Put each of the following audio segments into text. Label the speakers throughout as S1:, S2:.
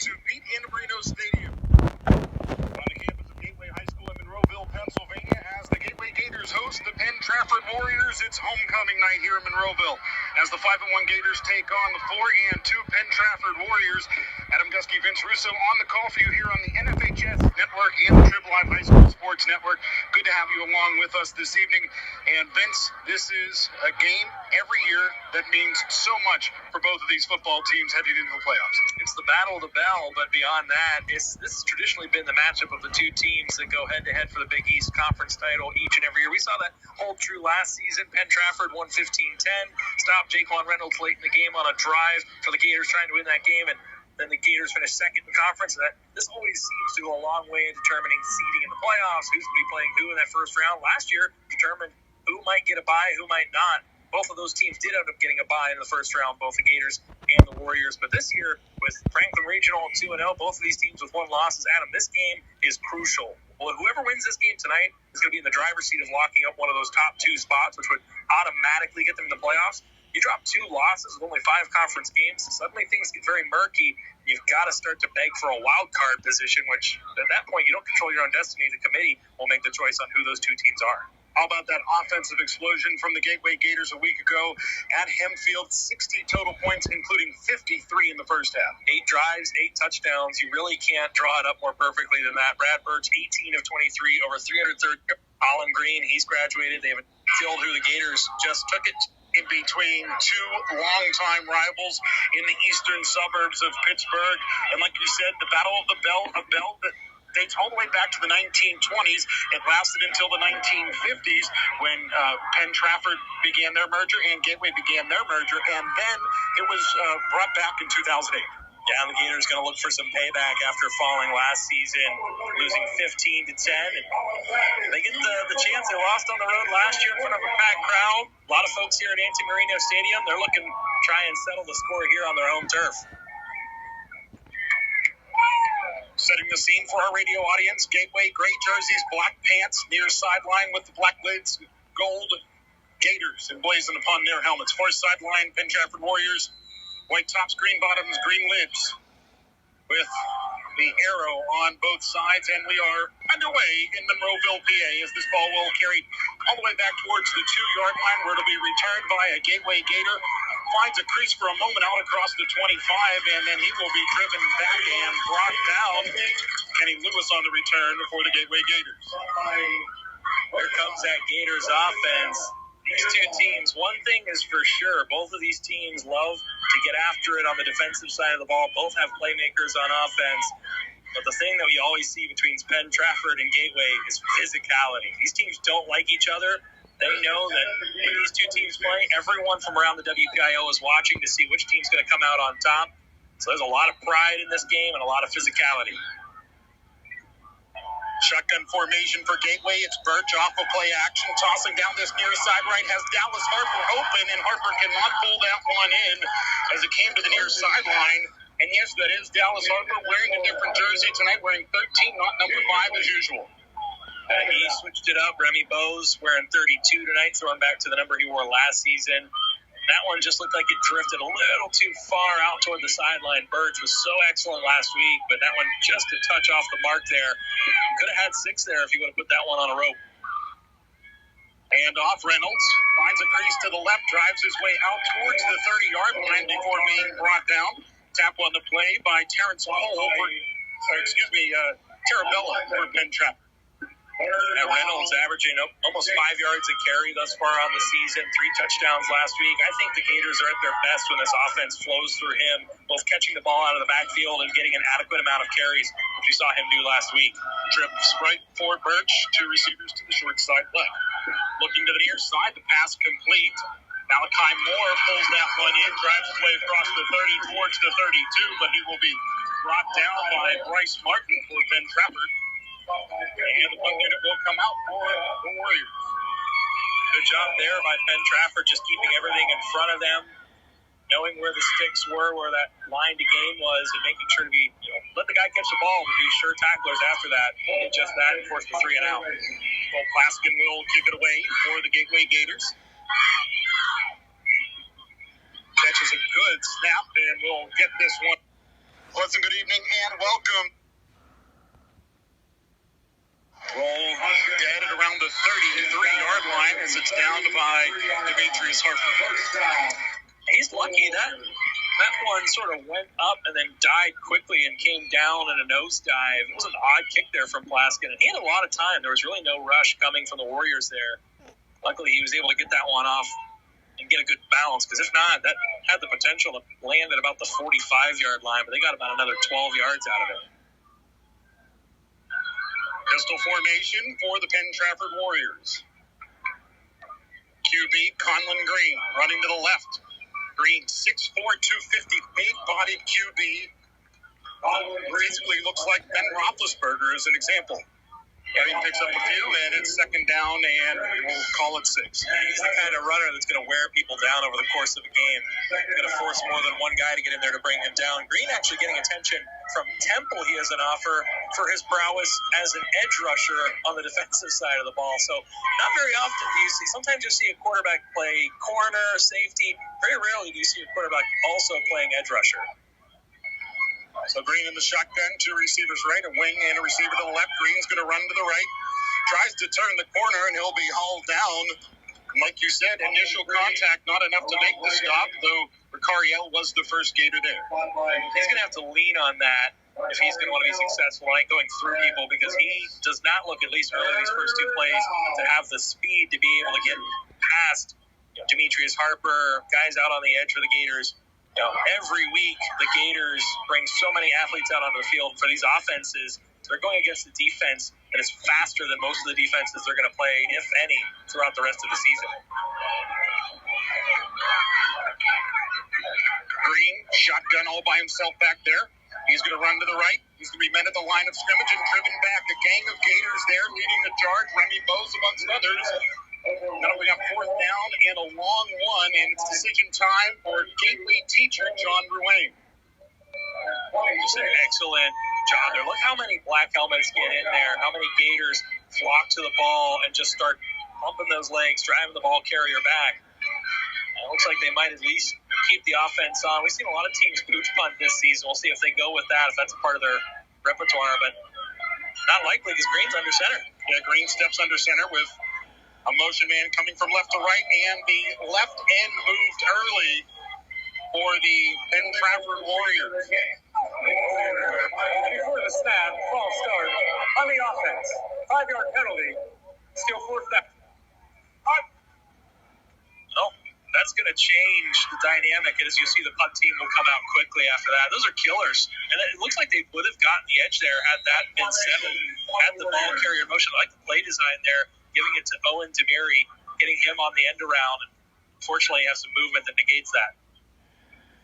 S1: to Pete Marino Stadium on the campus of Gateway High School in Monroeville, Pennsylvania, as the Gateway Gators host the Penn-Trafford Warriors. It's homecoming night here in Monroeville as the 5-1 Gators take on the 4-2 Penn-Trafford Warriors. Adam Gusky, Vince Russo on the call for you here on the NFHS Network and the Trib Live High School Sports Network. Good to have you along with us this evening. And Vince, this is a game every year that means so much for both of these football teams heading into the playoffs.
S2: It's the battle of the bell, but beyond that, this has traditionally been the matchup of the two teams that go head-to-head for the Big East Conference title each and every year. We saw that hold true last season. Penn-Trafford won 15-10, stopped Jaquan Reynolds late in the game on a drive for the Gators trying to win that game, and then the Gators finished second in the conference. This always seems to go a long way in determining seeding in the playoffs, who's going to be playing who in that first round. Last year determined who might get a bye, who might not. Both of those teams did end up getting a bye in the first round, both the Gators and the Warriors. But this year, with Franklin Regional 2-0, both of these teams with one loss, Adam, this game is crucial. Well, whoever wins this game tonight is going to be in the driver's seat of locking up one of those top two spots, which would automatically get them in the playoffs. You drop two losses with only 5 conference games, suddenly things get very murky. You've got to start to beg for a wild card position, which at that point you don't control your own destiny. The committee will make the choice on who those two teams are.
S1: How about that offensive explosion from the Gateway Gators a week ago at Hempfield? 60 total points, including 53 in the first half.
S2: 8 drives, 8 touchdowns. You really can't draw it up more perfectly than that. Brad Birch, 18 of 23, over 330. Colin Green, he's graduated. They haven't killed who the Gators just took it
S1: in between two longtime rivals in the eastern suburbs of Pittsburgh. And like you said, the Battle of the Bell that dates all the way back to the 1920s. It lasted until the 1950s when Penn-Trafford began their merger and Gateway began their merger, and then it was brought back in 2008.
S2: Yeah, the Gators going to look for some payback after falling last season, losing 15-10. And they get the chance. They lost on the road last year in front of a packed crowd. A lot of folks here at Marino Stadium. They're looking to try and settle the score here on their home turf.
S1: Setting the scene for our radio audience, Gateway, gray jerseys, black pants, near sideline with the black lids, gold Gators emblazoned upon their helmets. Far sideline, Penn-Trafford Warriors, white tops, green bottoms, green lids, with the arrow on both sides. And we are underway in Monroeville, PA, as this ball will carry all the way back towards the 2-yard line, where it'll be returned by a Gateway Gator. Finds a crease for a moment out across the 25, and then he will be driven back and brought down. Kenny Lewis on the return for the Gateway Gators.
S2: Here comes that Gators offense. These two teams, one thing is for sure, both of these teams love to get after it on the defensive side of the ball. Both have playmakers on offense. But the thing that we always see between Penn-Trafford and Gateway is physicality. These teams don't like each other. They know that when these two teams play, everyone from around the WPIO is watching to see which team's going to come out on top. So there's a lot of pride in this game and a lot of physicality.
S1: Shotgun formation for Gateway. It's Birch off of play action. Tossing down this near side right has Dallas Harper open, and Harper cannot pull that one in as it came to the near sideline. And yes, that is Dallas Harper wearing a different jersey tonight, wearing 13, not number 5 as usual.
S2: He switched it up. Remy Bowes wearing 32 tonight, throwing back to the number he wore last season. That one just looked like it drifted a little too far out toward the sideline. Birch was so excellent last week, but that one just a touch off the mark there. Could have had 6 there if he would have put that one on a rope.
S1: And off Reynolds, finds a crease to the left, drives his way out towards the 30-yard line before being brought down. Tap on the play by Terrence Hall Tarabella for Penn-Trafford.
S2: And Reynolds averaging almost 5 yards a carry thus far on the season, 3 touchdowns last week. I think the Gators are at their best when this offense flows through him, both catching the ball out of the backfield and getting an adequate amount of carries, which we saw him do last week.
S1: Trips right for Birch, 2 receivers to the short side left. Looking to the near side, the pass complete. Malachi Moore pulls that one in, drives his way across the 30 towards the 32, but he will be brought down by Bryce Martin for Penn-Trafford. And the punt unit will come out for the Warriors.
S2: Good job there by Penn-Trafford, just keeping everything in front of them, knowing where the sticks were, where that line to gain was, and making sure to be, let the guy catch the ball, but be sure tacklers after that. And just that, and force the 3 and out.
S1: Well, Plaskin will kick it away for the Gateway Gators. Catches a good snap, and we'll get this one. Pleasant good evening and welcome. Roll dead at around the 33-yard line as it's down by Demetrius Harper.
S2: He's lucky that one sort of went up and then died quickly and came down in a nosedive. It was an odd kick there from Plaskin, and he had a lot of time. There was really no rush coming from the Warriors there. Luckily, he was able to get that one off and get a good bounce, because if not, that had the potential to land at about the 45-yard line, but they got about another 12 yards out of it.
S1: Pistol formation for the Penn-Trafford Warriors. QB Conlon Green running to the left. Green, 6'4", 250, big-bodied QB. Basically looks like Ben Roethlisberger as an example. Green picks up a few, and it's second down, and we'll call it 6.
S2: He's the kind of runner that's going to wear people down over the course of a game. Going to force more than one guy to get in there to bring him down. Green actually getting attention from Temple. He has an offer for his prowess as an edge rusher on the defensive side of the ball. So not very often do you see. Sometimes you see a quarterback play corner, safety. Very rarely do you see a quarterback also playing edge rusher.
S1: So Green in the shotgun, 2 receivers right, a wing and a receiver to the left. Green's going to run to the right, tries to turn the corner, and he'll be hauled down. Like you said, initial contact, not enough to make the stop, though Ricariel was the first Gator there.
S2: He's going to have to lean on that if he's going to want to be successful, like going through people, because he does not look, at least early in these first 2 plays, to have the speed to be able to get past Demetrius Harper, guys out on the edge for the Gators. Every week, the Gators bring so many athletes out onto the field for these offenses. They're going against a defense that is faster than most of the defenses they're going to play, if any, throughout the rest of the season.
S1: Green, shotgun all by himself back there. He's going to run to the right. He's going to be met at the line of scrimmage and driven back. A gang of Gators there leading the charge. Remy Bose amongst others. Now we got 4th down and a long one, and it's decision time for Gateway teacher John Ruane.
S2: Just an excellent job there. Look how many black helmets get in there, how many Gators flock to the ball and just start pumping those legs, driving the ball carrier back. It looks like they might at least keep the offense on. We've seen a lot of teams pooch punt this season. We'll see if they go with that, if that's a part of their repertoire, but not likely because Green's under center.
S1: Yeah, Green steps under center with a motion man coming from left to right, and the left end moved early for the Penn-Trafford Warriors.
S2: Before the snap, false start on the offense. 5-yard penalty. Still 4th down. Well, that's going to change the dynamic, and as you see, the punt team will come out quickly after that. Those are killers, and it looks like they would have gotten the edge there had that been settled, had the ball carrier motion. I like the play design there, giving it to Owen Demiri, hitting him on the end around, and fortunately has some movement that negates that.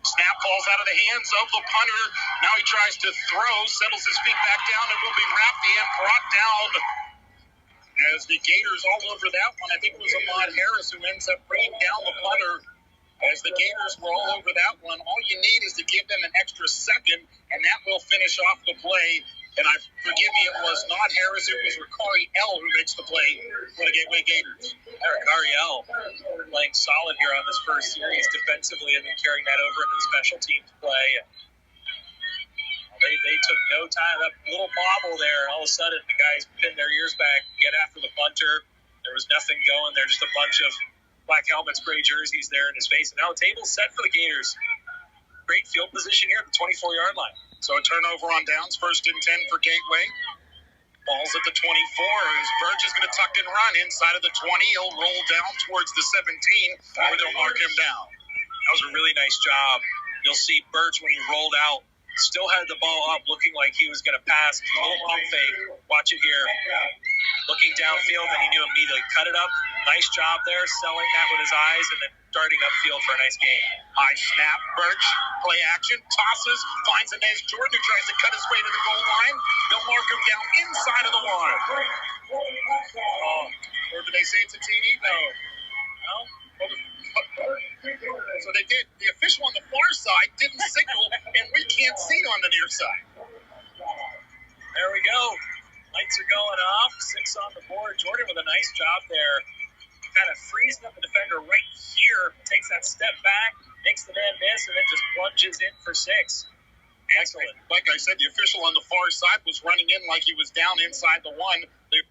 S1: Snap falls out of the hands of the punter. Now he tries to throw, settles his feet back down, and will be wrapped and brought down. As the Gators all over that one, I think it was Ahmad Harris who ends up bringing down the punter. As the Gators were all over that one, all you need is to give them an extra second, and that will finish off the play. And forgive me, it was not Harris, it was Ricariel who makes the play for the Gateway Gators.
S2: Ricariel playing solid here on this first series defensively, and then carrying that over into the special teams play. They took no time. That little bobble there, all of a sudden the guys pinned their ears back, get after the punter. There was nothing going there, just a bunch of black helmets, gray jerseys there in his face. And now the table's set for the Gators. Great field position here at the 24-yard line.
S1: So a turnover on downs, 1st and 10 for Gateway. Ball's at the 24 as Birch is going to tuck and run inside of the 20. He'll roll down towards the 17 where they'll mark him down.
S2: That was a really nice job. You'll see Birch when he rolled out still had the ball up looking like he was going to pass. A little pump fake. Watch it here. Looking downfield, and he knew immediately. Cut it up. Nice job there, selling that with his eyes, and then darting upfield for a nice gain.
S1: High snap, Birch, play action, tosses, finds Inez Jordan, who tries to cut his way to the goal line. They'll mark him down inside of the line. Or did they say it's a TD? No. So they did. The official on the far side didn't signal, and we can't see on the near side.
S2: There we go. Lights are going off. 6 on the board. Jordan with a nice job there. Kind of freezing up the defender right here. Takes that step back, makes the man miss, and then just plunges in for 6.
S1: Excellent. Like I said, the official on the far side was running in like he was down inside the one. They